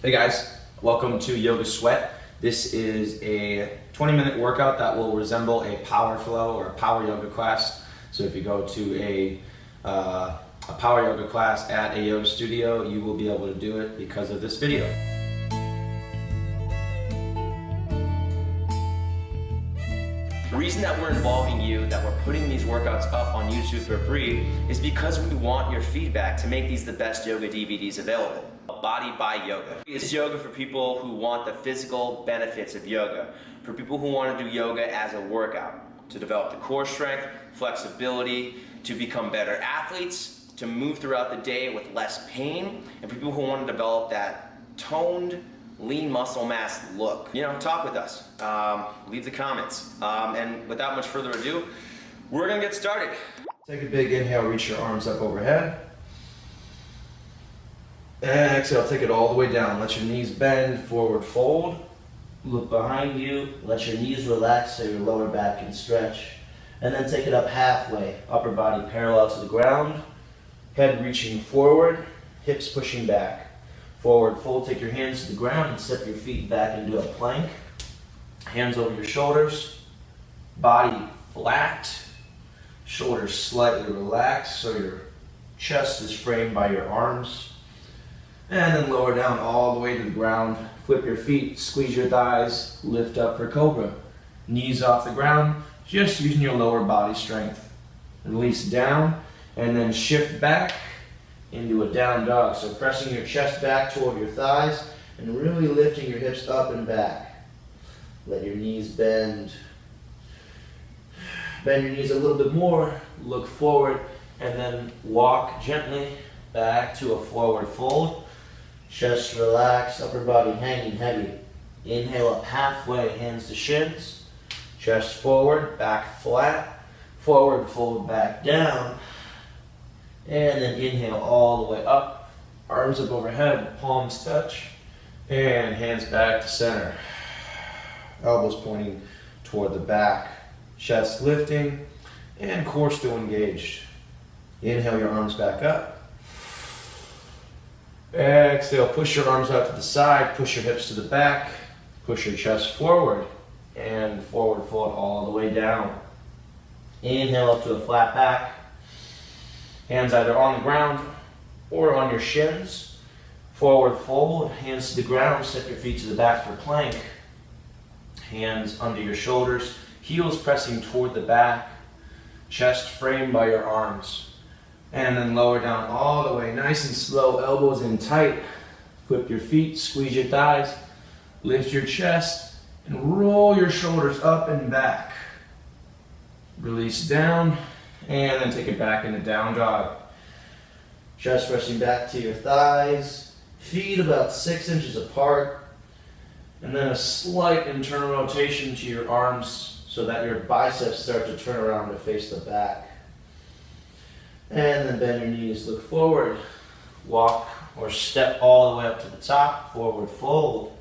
Hey guys, welcome to Yoga Sweat. This is a 20-minute workout that will resemble a power flow or a power yoga class. So if you go to a power yoga class at a yoga studio, you will be able to do it because of this video. The reason that we're involving you, that we're putting these workouts up on YouTube for free, is because we want your feedback to make these the best yoga DVDs available. Body by Yoga. This is yoga for people who want the physical benefits of yoga, for people who want to do yoga as a workout, to develop the core strength, flexibility, to become better athletes, to move throughout the day with less pain, and for people who want to develop that toned, lean muscle mass look. Talk with us, leave the comments, and without much further ado, we're gonna get started. Take a big inhale, reach your arms up overhead. And exhale, take it all the way down. Let your knees bend, forward fold. Look behind you, let your knees relax so your lower back can stretch. And then take it up halfway, upper body parallel to the ground. Head reaching forward, hips pushing back. Forward fold, take your hands to the ground and step your feet back into a plank. Hands over your shoulders, body flat, shoulders slightly relaxed so your chest is framed by your arms. And then lower down all the way to the ground. Flip your feet, squeeze your thighs, lift up for Cobra. Knees off the ground, just using your lower body strength. Release down, and then shift back into a down dog. So pressing your chest back toward your thighs, and really lifting your hips up and back. Let your knees bend. Bend your knees a little bit more, look forward, and then walk gently back to a forward fold. Chest relaxed, upper body hanging heavy. Inhale up halfway, hands to shins. Chest forward, back flat. Forward fold back down. And then inhale all the way up. Arms up overhead, palms touch. And hands back to center. Elbows pointing toward the back. Chest lifting and core still engaged. Inhale your arms back up. Exhale, push your arms out to the side, push your hips to the back, push your chest forward, and forward fold all the way down. Inhale up to a flat back. Hands either on the ground or on your shins. Forward fold, hands to the ground, step your feet to the back for plank. Hands under your shoulders, heels pressing toward the back, chest framed by your arms. And then lower down all the way, nice and slow, elbows in tight. Flip your feet, squeeze your thighs, lift your chest, and roll your shoulders up and back. Release down, and then take it back into down dog. Chest resting back to your thighs, feet about 6 inches apart, and then a slight internal rotation to your arms so that your biceps start to turn around to face the back. And then bend your knees, look forward, walk or step all the way up to the top, forward fold.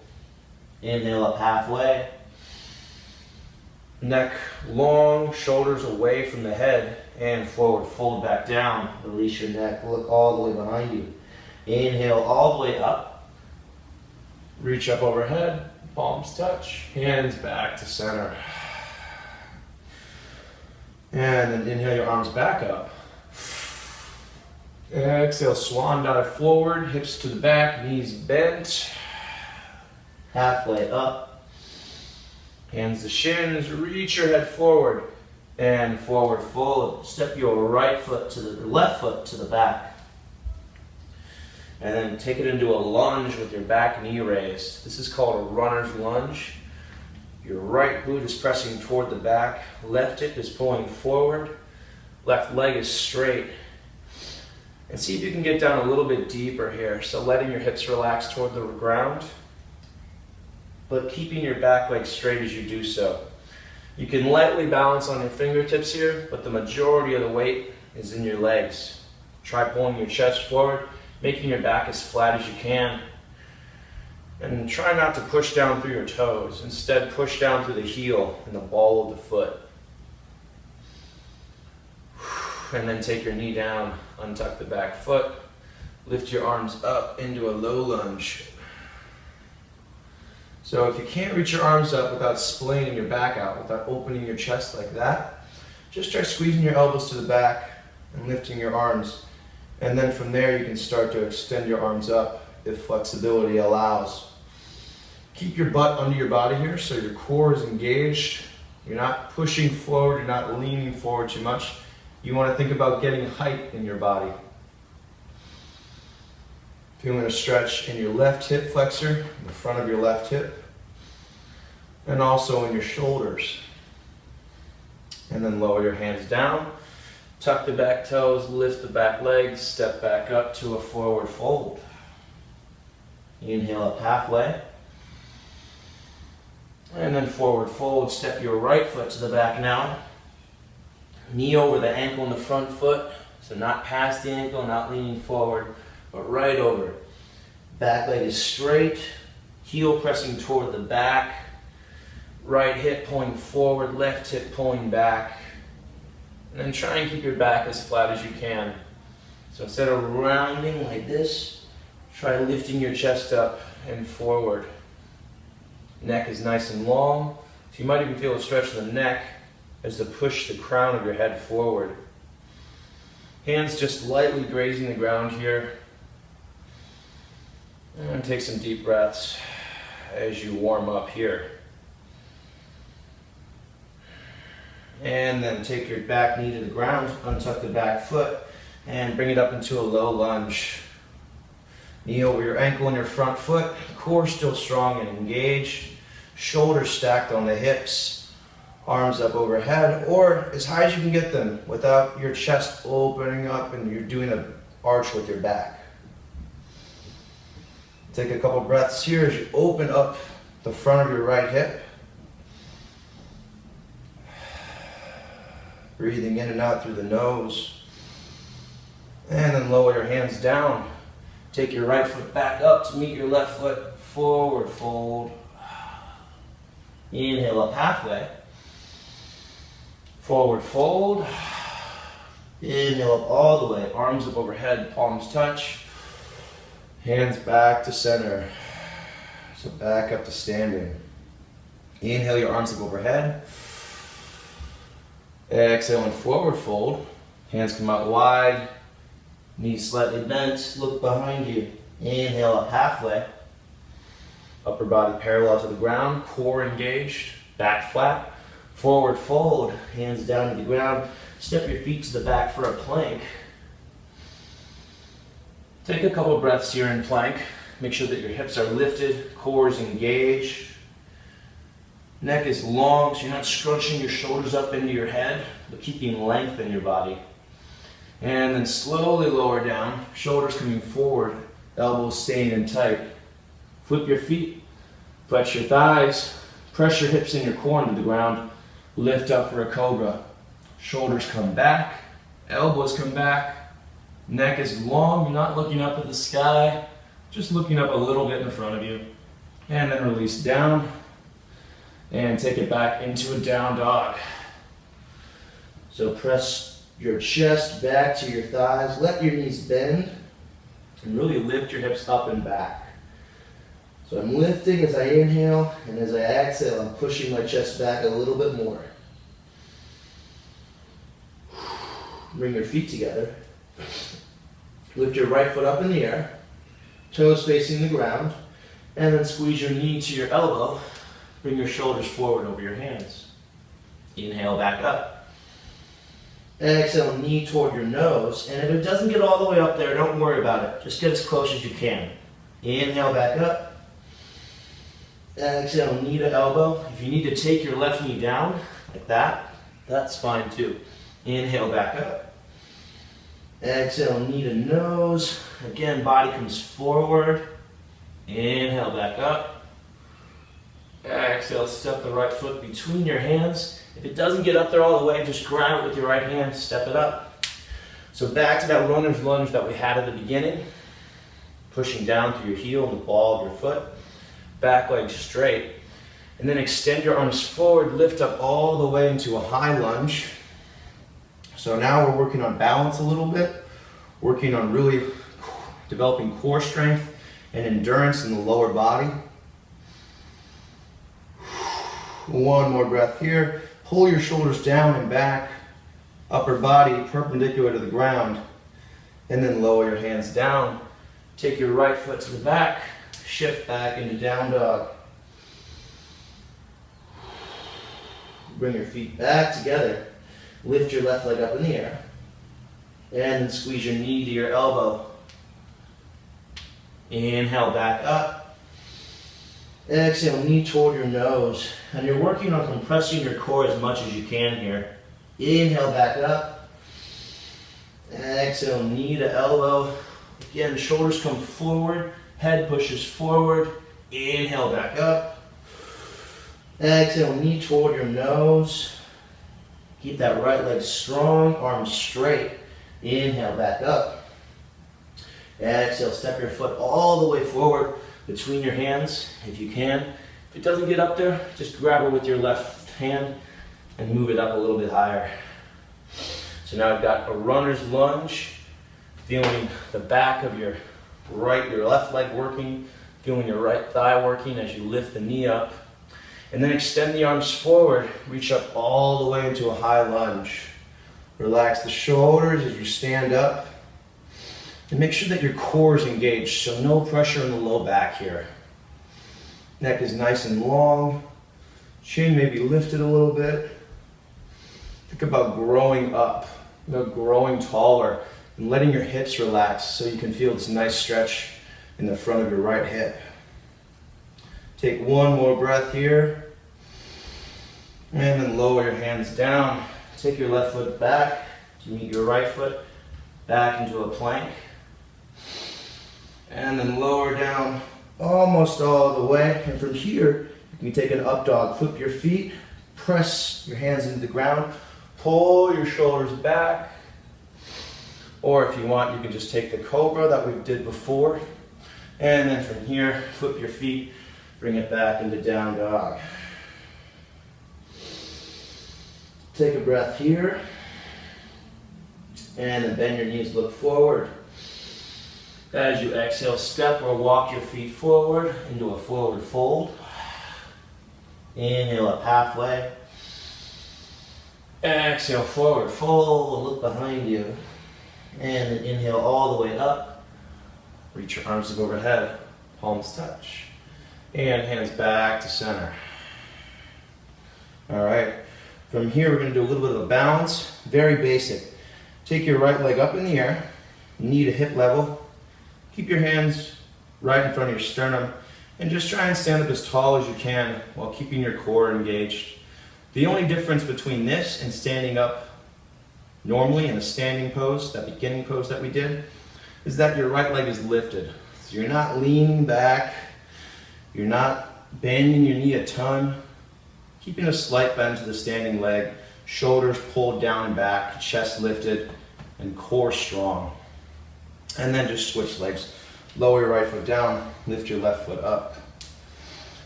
Inhale up halfway. Neck long, shoulders away from the head, and forward fold back down. Release your neck, look all the way behind you. Inhale all the way up. Reach up overhead, palms touch, hands back to center. And then inhale your arms back up. Exhale, swan dive forward, hips to the back, knees bent. Halfway up. Hands to shins, reach your head forward and forward fold. Step your right foot to the left foot to the back. And then take it into a lunge with your back knee raised. This is called a runner's lunge. Your right glute is pressing toward the back, left hip is pulling forward, left leg is straight. And see if you can get down a little bit deeper here. So letting your hips relax toward the ground, but keeping your back leg straight as you do so. You can lightly balance on your fingertips here, but the majority of the weight is in your legs. Try pulling your chest forward, making your back as flat as you can. And try not to push down through your toes. Instead, push down through the heel and the ball of the foot. And then take your knee down, untuck the back foot, lift your arms up into a low lunge. So if you can't reach your arms up without splaying your back out, without opening your chest like that, just try squeezing your elbows to the back and lifting your arms. And then from there you can start to extend your arms up if flexibility allows. Keep your butt under your body here so your core is engaged. You're not pushing forward, you're not leaning forward too much. You want to think about getting height in your body. Feeling a stretch in your left hip flexor, in the front of your left hip, and also in your shoulders. And then lower your hands down, tuck the back toes, lift the back legs, step back up to a forward fold. Inhale up halfway. And then forward fold, step your right foot to the back now. Knee over the ankle in the front foot, so not past the ankle, not leaning forward, but right over. Back leg is straight, heel pressing toward the back, right hip pulling forward, left hip pulling back. And then try and keep your back as flat as you can. So instead of rounding like this, try lifting your chest up and forward. Neck is nice and long, so you might even feel a stretch in the neck as to push the crown of your head forward. Hands just lightly grazing the ground here. And take some deep breaths as you warm up here. And then take your back knee to the ground, untuck the back foot, and bring it up into a low lunge. Knee over your ankle and your front foot, core still strong and engaged, shoulders stacked on the hips, arms up overhead, or as high as you can get them without your chest opening up and you're doing an arch with your back. Take a couple breaths here as you open up the front of your right hip. Breathing in and out through the nose. And then lower your hands down. Take your right foot back up to meet your left foot. Forward fold. Inhale up halfway. Forward fold. Inhale up all the way. Arms up overhead, palms touch. Hands back to center. So back up to standing. Inhale your arms up overhead. Exhale and forward fold. Hands come out wide. Knees slightly bent. Look behind you. Inhale up halfway. Upper body parallel to the ground. Core engaged. Back flat. Forward fold. Hands down to the ground. Step your feet to the back for a plank. Take a couple breaths here in plank. Make sure that your hips are lifted, core is engaged. Neck is long, so you're not scrunching your shoulders up into your head, but keeping length in your body. And then slowly lower down, shoulders coming forward, elbows staying in tight. Flip your feet, flex your thighs, press your hips and your core into the ground, lift up for a cobra. Shoulders come back, elbows come back. Neck is long, you're not looking up at the sky, just looking up a little bit in front of you. And then release down, and take it back into a down dog. So press your chest back to your thighs, let your knees bend, and really lift your hips up and back. So I'm lifting as I inhale, and as I exhale, I'm pushing my chest back a little bit more. Bring your feet together. Lift your right foot up in the air, toes facing the ground, and then squeeze your knee to your elbow. Bring your shoulders forward over your hands. Inhale back up. Exhale, knee toward your nose, and if it doesn't get all the way up there, don't worry about it. Just get as close as you can. Inhale back up. Exhale, knee to elbow. If you need to take your left knee down, like that, that's fine too. Inhale back up. Exhale, knee to nose. Again, body comes forward. Inhale back up. Exhale, step the right foot between your hands. If it doesn't get up there all the way, just grab it with your right hand, step it up. So back to that runner's lunge that we had at the beginning. Pushing down through your heel and the ball of your foot. Back leg straight. And then extend your arms forward, lift up all the way into a high lunge. So now we're working on balance a little bit, working on really developing core strength and endurance in the lower body. One more breath here. Pull your shoulders down and back. Upper body perpendicular to the ground. And then lower your hands down. Take your right foot to the back. Shift back into down dog. Bring your feet back together. Lift your left leg up in the air. And then squeeze your knee to your elbow. Inhale back up. Exhale, knee toward your nose. And you're working on compressing your core as much as you can here. Inhale back up. Exhale, knee to elbow. Again, shoulders come forward. Head pushes forward. Inhale back up. Exhale, knee toward your nose. Keep that right leg strong, arms straight. Inhale back up. Exhale, step your foot all the way forward between your hands if you can. If it doesn't get up there, just grab it with your left hand and move it up a little bit higher. So now I've got a runner's lunge, feeling the back of your left leg working, feeling your right thigh working as you lift the knee up. And then extend the arms forward, reach up all the way into a high lunge. Relax the shoulders as you stand up. And make sure that your core is engaged, so no pressure in the low back here. Neck is nice and long. Chin maybe lifted a little bit. Think about growing up, growing taller, and letting your hips relax so you can feel this nice stretch in the front of your right hip. Take one more breath here. And then lower your hands down. Take your left foot back to meet your right foot back into a plank. And then lower down almost all the way. And from here, you can take an up dog. Flip your feet, press your hands into the ground, pull your shoulders back. Or if you want, you can just take the cobra that we did before. And then from here, flip your feet, bring it back into down dog. Take a breath here. And then bend your knees, look forward. As you exhale, step or walk your feet forward into a forward fold. Inhale up halfway. Exhale, forward fold, look behind you. And then inhale all the way up. Reach your arms overhead, palms touch. And hands back to center. All right, from here we're going to do a little bit of a balance, very basic. Take your right leg up in the air, knee to hip level. Keep your hands right in front of your sternum and just try and stand up as tall as you can while keeping your core engaged. The only difference between this and standing up normally in a standing pose, that beginning pose that we did, is that your right leg is lifted. So you're not leaning back, you're not bending your knee a ton, keeping a slight bend to the standing leg, shoulders pulled down and back, chest lifted, and core strong. And then just switch legs. Lower your right foot down, lift your left foot up.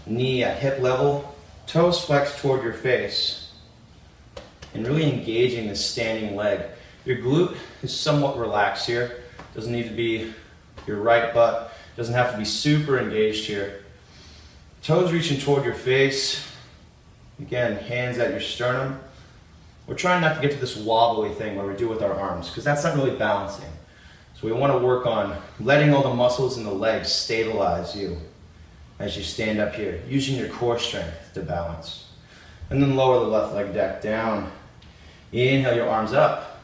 Knee at hip level, toes flexed toward your face. And really engaging this standing leg. Your glute is somewhat relaxed here. Doesn't need to be your right butt. Doesn't have to be super engaged here. Toes reaching toward your face. Again, hands at your sternum. We're trying not to get to this wobbly thing where we do with our arms, because that's not really balancing. So we want to work on letting all the muscles in the legs stabilize you as you stand up here, using your core strength to balance. And then lower the left leg back down. Inhale your arms up.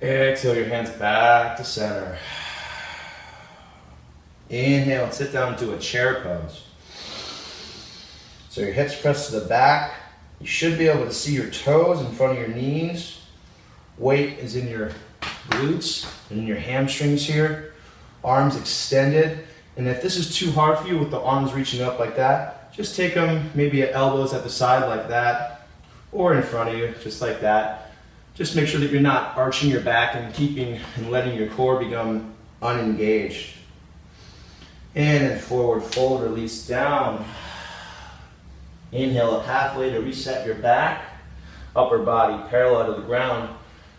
Exhale your hands back to center. Inhale and sit down into a chair pose. So your hips press to the back. You should be able to see your toes in front of your knees. Weight is in your glutes and in your hamstrings here. Arms extended. And if this is too hard for you with the arms reaching up like that, just take them maybe at elbows at the side like that, or in front of you, just like that. Just make sure that you're not arching your back and keeping and letting your core become unengaged. And then forward fold, release down. Inhale up halfway to reset your back. Upper body parallel to the ground.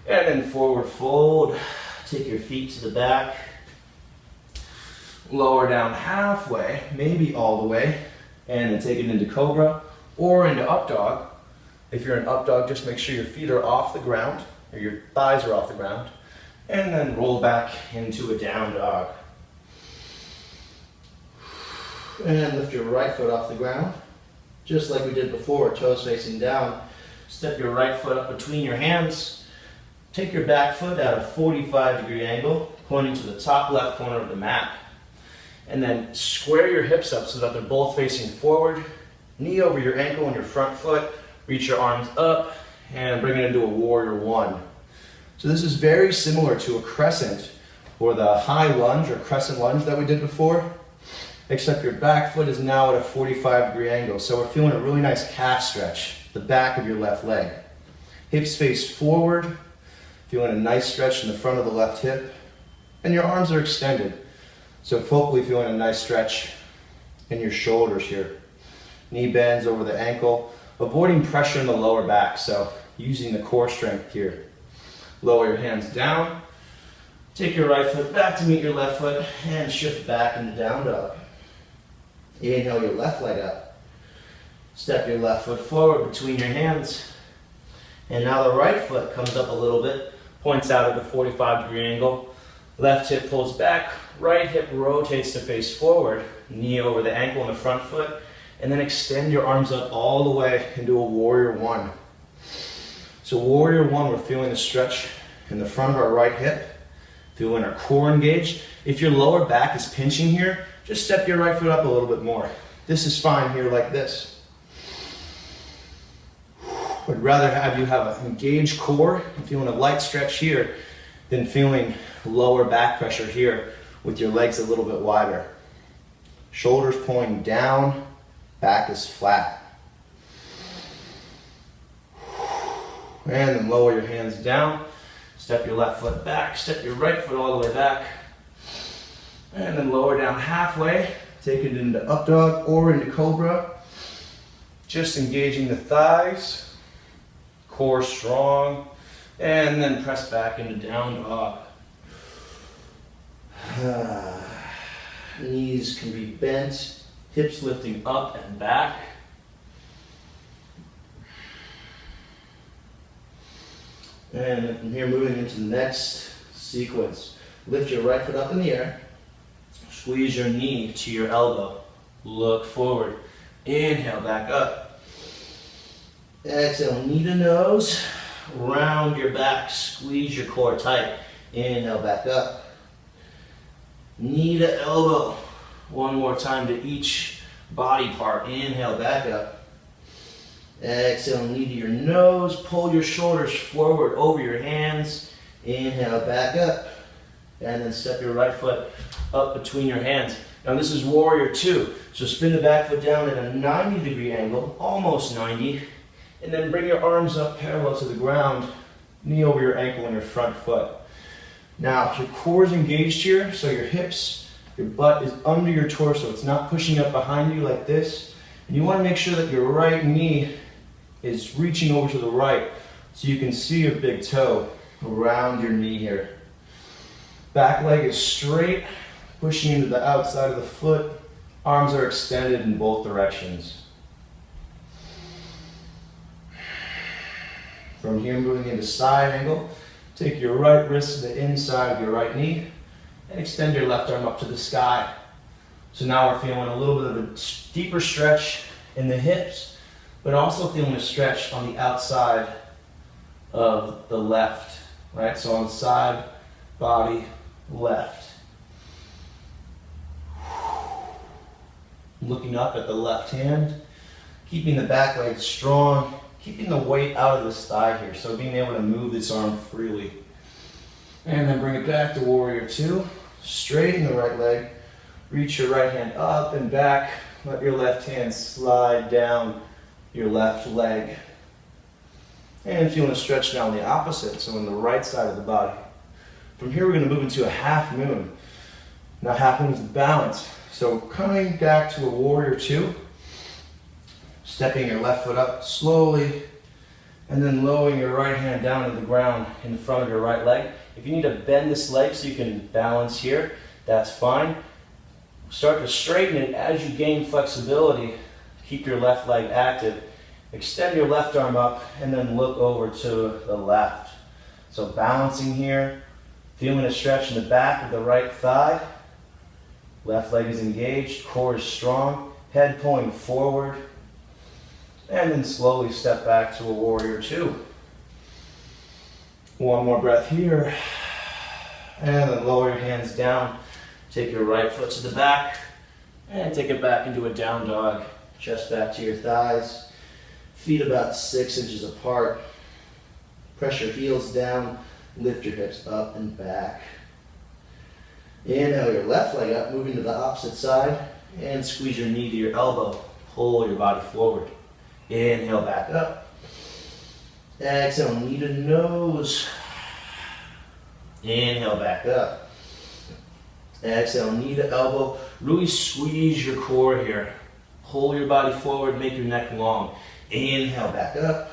And then forward fold. Take your feet to the back. Lower down halfway, maybe all the way. and then take it into cobra or into up dog. If you're in up dog, just make sure your feet are off the ground, or your thighs are off the ground, and then roll back into a down dog. And lift your right foot off the ground, just like we did before, toes facing down. Step your right foot up between your hands. Take your back foot at a 45-degree angle, pointing to the top left corner of the mat. And then square your hips up so that they're both facing forward. Knee over your ankle and your front foot. Reach your arms up and bring it into a warrior one. So this is very similar to a crescent or the high lunge or crescent lunge that we did before, except your back foot is now at a 45-degree angle. So we're feeling a really nice calf stretch, the back of your left leg. Hips face forward, feeling a nice stretch in the front of the left hip, and your arms are extended. So focally feeling a nice stretch in your shoulders here. Knee bends over the ankle, avoiding pressure in the lower back, so using the core strength here. Lower your hands down, take your right foot back to meet your left foot, and shift back into down dog. Inhale your left leg up. Step your left foot forward between your hands. And now the right foot comes up a little bit, points out at a 45-degree angle. Left hip pulls back, right hip rotates to face forward, knee over the ankle and the front foot, and then extend your arms up all the way into a warrior one. So warrior one, we're feeling the stretch in the front of our right hip, feeling our core engaged. If your lower back is pinching here, just step your right foot up a little bit more. This is fine here like this. I'd rather have you have an engaged core and feeling a light stretch here than feeling lower back pressure here with your legs a little bit wider. Shoulders pulling down, back is flat. And then lower your hands down, step your left foot back, step your right foot all the way back, and then lower down halfway, take it into up dog or into cobra, just engaging the thighs, core strong, and then press back into down dog. Knees can be bent, hips lifting up and back. And from here, moving into the next sequence. Lift your right foot up in the air. Squeeze your knee to your elbow. Look forward. Inhale, back up. Exhale, knee to nose. Round your back. Squeeze your core tight. Inhale, back up. Knee to elbow. One more time to each body part. Inhale, back up. Exhale, knee to your nose. Pull your shoulders forward over your hands. Inhale, back up. And then step your right foot up between your hands. Now this is warrior two. So spin the back foot down at a 90-degree angle, almost 90. And then bring your arms up parallel to the ground. Knee over your ankle and your front foot. Now your core is engaged here, so your hips, your butt is under your torso. It's not pushing up behind you like this. And you want to make sure that your right knee is reaching over to the right so you can see your big toe around your knee here. Back leg is straight, pushing into the outside of the foot. Arms are extended in both directions. From here, moving into side angle. Take your right wrist to the inside of your right knee and extend your left arm up to the sky. So now we're feeling a little bit of a deeper stretch in the hips, but also feeling a stretch on the outside of the left, right? So on the side, body, left. Looking up at the left hand, keeping the back leg strong, keeping the weight out of this thigh here, so being able to move this arm freely. And then bring it back to warrior two. Straighten the right leg, reach your right hand up and back, let your left hand slide down your left leg. And feeling a stretch now on the opposite, so on the right side of the body. From here we're going to move into a half moon. Now half moon is the balance. So coming back to a warrior two, stepping your left foot up slowly, and then lowering your right hand down to the ground in front of your right leg. If you need to bend this leg so you can balance here, that's fine. Start to straighten it as you gain flexibility. Keep your left leg active. Extend your left arm up and then look over to the left. So balancing here, feeling a stretch in the back of the right thigh. Left leg is engaged, core is strong, head pulling forward. And then slowly step back to a warrior two. One more breath here. And then lower your hands down. Take your right foot to the back and take it back into a down dog. Chest back to your thighs. Feet about 6 inches apart. Press your heels down. Lift your hips up and back. Inhale your left leg up, moving to the opposite side. And squeeze your knee to your elbow. Pull your body forward. Inhale back up. Exhale, knee to nose. Inhale back up. Exhale, knee to elbow. Really squeeze your core here. Pull your body forward, make your neck long. Inhale back up.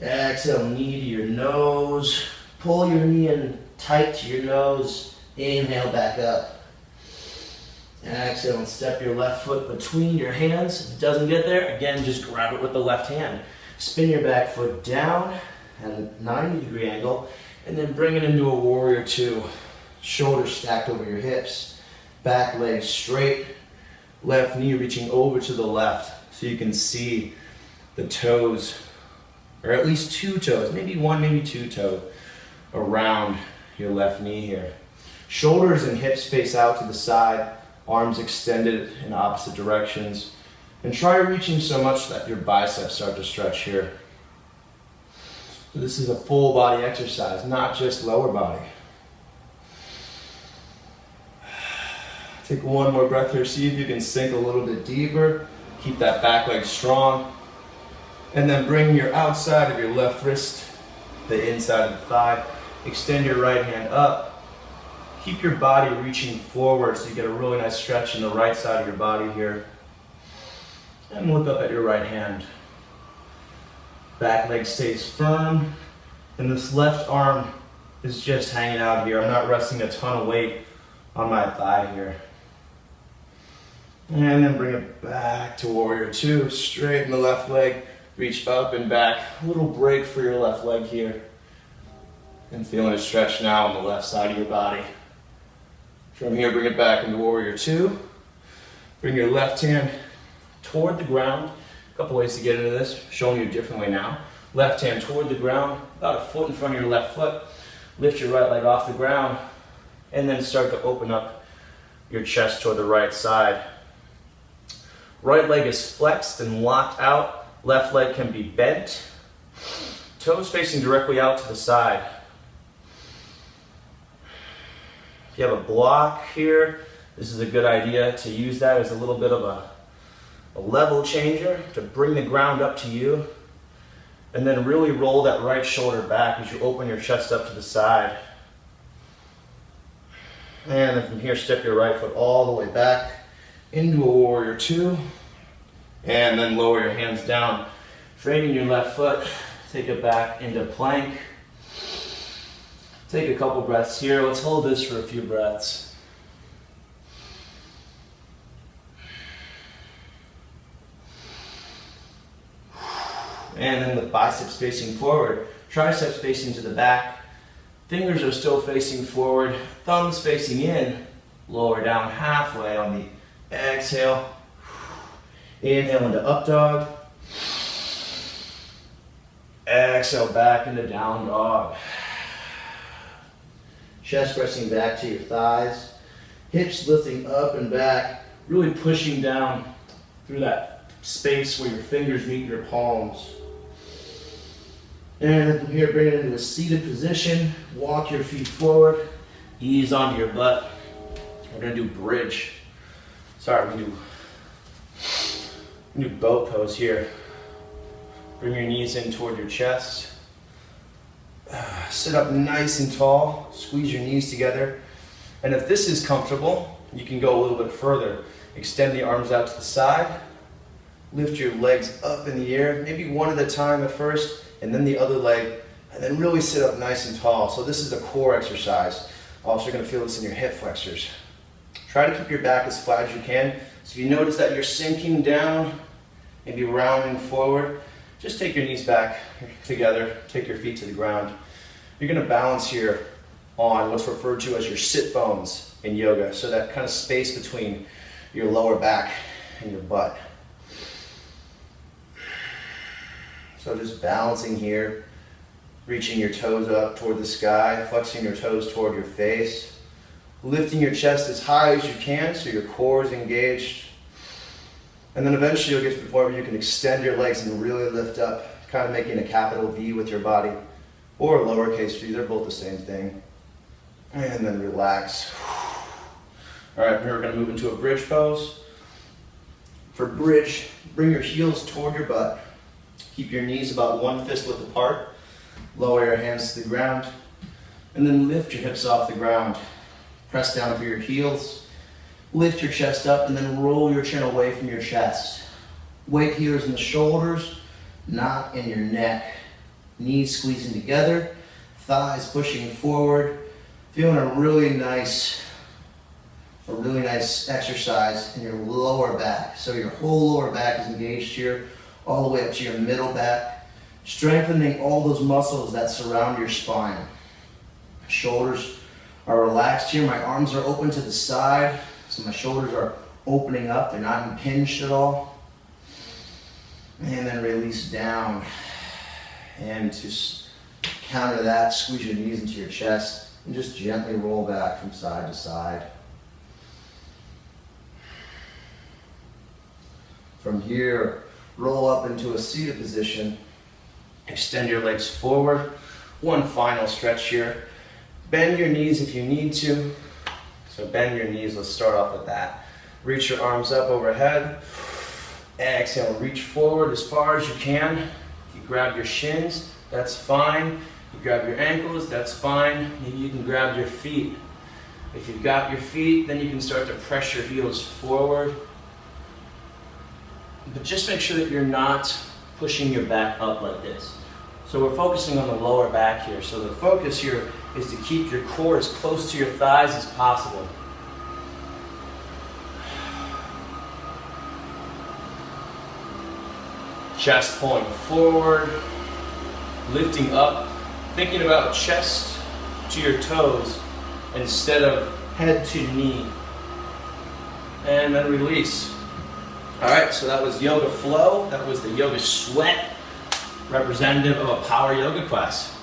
Exhale, knee to your nose. Pull your knee in tight to your nose. Inhale back up. Exhale and step your left foot between your hands. If it doesn't get there, again, just grab it with the left hand. Spin your back foot down at a 90-degree angle, and then bring it into a warrior two. Shoulders stacked over your hips. Back leg straight. Left knee reaching over to the left so you can see the toes, or at least 2 toes, maybe 1, maybe 2 toes around your left knee here. Shoulders and hips face out to the side. Arms extended in opposite directions. And try reaching so much that your biceps start to stretch here. So this is a full body exercise, not just lower body. Take one more breath here. See if you can sink a little bit deeper. Keep that back leg strong. And then bring your outside of your left wrist, the inside of the thigh. Extend your right hand up. Keep your body reaching forward so you get a really nice stretch in the right side of your body here. And look up at your right hand. Back leg stays firm. And this left arm is just hanging out here. I'm not resting a ton of weight on my thigh here. And then bring it back to warrior two. Straighten the left leg. Reach up and back. A little break for your left leg here. And feeling a stretch now on the left side of your body. From here, bring it back into warrior two. Bring your left hand toward the ground. A couple ways to get into this, showing you a different way now. Left hand toward the ground, about a foot in front of your left foot. Lift your right leg off the ground, and then start to open up your chest toward the right side. Right leg is flexed and locked out. Left leg can be bent. Toes facing directly out to the side. If you have a block here, this is a good idea to use that as a little bit of a level changer to bring the ground up to you. And then really roll that right shoulder back as you open your chest up to the side. And then from here, step your right foot all the way back into a warrior two. And then lower your hands down. Straightening your left foot, take it back into plank. Take a couple breaths here. Let's hold this for a few breaths. And then the biceps facing forward, triceps facing to the back. Fingers are still facing forward, thumbs facing in. Lower down halfway on the exhale. Inhale into up dog. Exhale back into down dog. Chest pressing back to your thighs. Hips lifting up and back. Really pushing down through that space where your fingers meet your palms. And then from here, bring it into a seated position. Walk your feet forward. Ease onto your butt. We're going to do bridge. Sorry, we're going to do boat pose here. Bring your knees in toward your chest. Sit up nice and tall. Squeeze your knees together. And if this is comfortable, you can go a little bit further. Extend the arms out to the side. Lift your legs up in the air, maybe one at a time at first, and then the other leg, and then really sit up nice and tall. So this is a core exercise. Also, you're going to feel this in your hip flexors. Try to keep your back as flat as you can. So if you notice that you're sinking down, maybe rounding forward, just take your knees back together, take your feet to the ground. You're going to balance here on what's referred to as your sit bones in yoga, so that kind of space between your lower back and your butt. So just balancing here, reaching your toes up toward the sky, flexing your toes toward your face, lifting your chest as high as you can so your core is engaged. And then eventually you'll get to the point where you can extend your legs and really lift up, kind of making a capital V with your body, or a lowercase v, they're both the same thing. And then relax. All right, here we're gonna move into a bridge pose. For bridge, bring your heels toward your butt. Keep your knees about 1 fist width apart. Lower your hands to the ground. And then lift your hips off the ground. Press down through your heels. Lift your chest up and then roll your chin away from your chest. Weight here is in the shoulders, not in your neck. Knees squeezing together, thighs pushing forward. Feeling a really nice exercise in your lower back. So your whole lower back is engaged here, all the way up to your middle back, strengthening all those muscles that surround your spine. Shoulders are relaxed here. My arms are open to the side, so my shoulders are opening up. They're not impinged at all. And then release down. And to counter that, squeeze your knees into your chest and just gently roll back from side to side. From here, roll up into a seated position. Extend your legs forward. One final stretch here. Bend your knees if you need to. So bend your knees, let's start off with that. Reach your arms up overhead. Exhale, reach forward as far as you can. If you grab your shins, that's fine. You grab your ankles, that's fine. Maybe you can grab your feet. If you've got your feet, then you can start to press your heels forward. But just make sure that you're not pushing your back up like this. So we're focusing on the lower back here. So the focus here is to keep your core as close to your thighs as possible. Chest pulling forward, lifting up, thinking about chest to your toes instead of head to knee. And then release. All right, so that was yoga flow. That was the yoga sweat, representative of a power yoga class.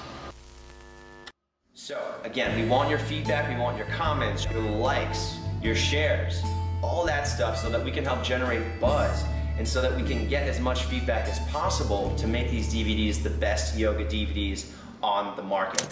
So again, we want your feedback, we want your comments, your likes, your shares, all that stuff so that we can help generate buzz and so that we can get as much feedback as possible to make these DVDs the best yoga DVDs on the market.